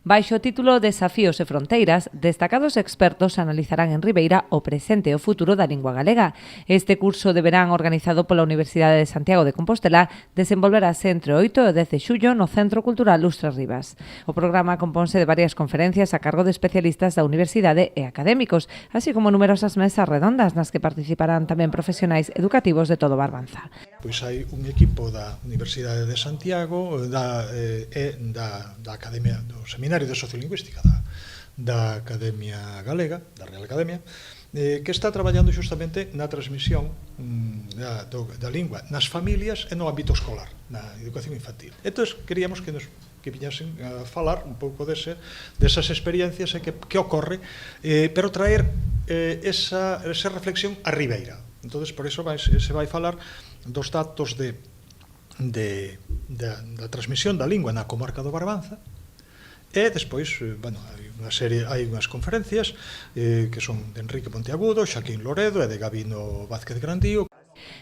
Baixo o título Desafíos e fronteiras, destacados expertos analizarán en Ribeira o presente e o futuro da lingua galega. Este curso de verán organizado pola Universidade de Santiago de Compostela desenvolverase entre o 8 e o 10 de xullo no Centro Cultural Lustre Rivas. O programa componse de varias conferencias a cargo de especialistas da Universidade e académicos, así como numerosas mesas redondas nas que participarán tamén profesionais educativos de todo Barbanza. Pois hai un equipo da Universidade de Santiago da Academia do Seminario de Sociolingüística da Academia Galega, da Real Academia, que está traballando xustamente na transmisión da lingua nas familias e no ámbito escolar, na educación infantil. Entón, queríamos que viñasen a falar un pouco desas experiencias e que ocorre, pero traer esa reflexión a Ribeira. Entón, por iso se vai falar dos datos da transmisión da lingua na comarca do Barbanza e despois, hai unhas conferencias que son de Enrique Monteagudo, Xaquín Loredo e de Gabino Vázquez Grandío.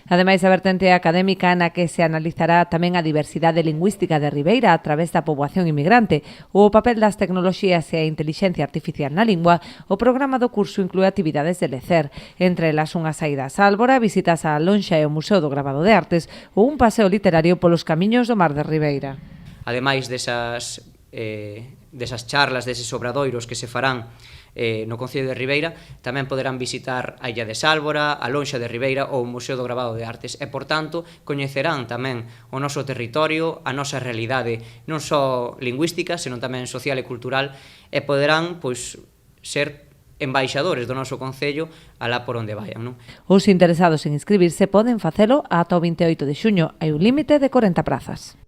Ademais, a vertente académica na que se analizará tamén a diversidade lingüística de Ribeira a través da poboación inmigrante, o papel das tecnoloxías e a intelixencia artificial na lingua, o programa do curso inclúe actividades de lecer, entre elas unha saída a Sálvora, visitas á Lonxa e ao Museo do Gravado de Artes ou un paseo literario polos camiños do Mar de Ribeira. Ademais desas charlas, deses obradoiros que se farán no Concello de Ribeira, tamén poderán visitar a Illa de Sálvora, a Lonxa de Ribeira ou o Museo do Gravado de Artes e, por tanto, coñecerán tamén o noso territorio, a nosa realidade non só lingüística, senón tamén social e cultural, e poderán ser embaixadores do noso Concello alá por onde vayan, non? Os interesados en inscribirse poden facelo ata o 28 de xuño. Hai un límite de 40 prazas.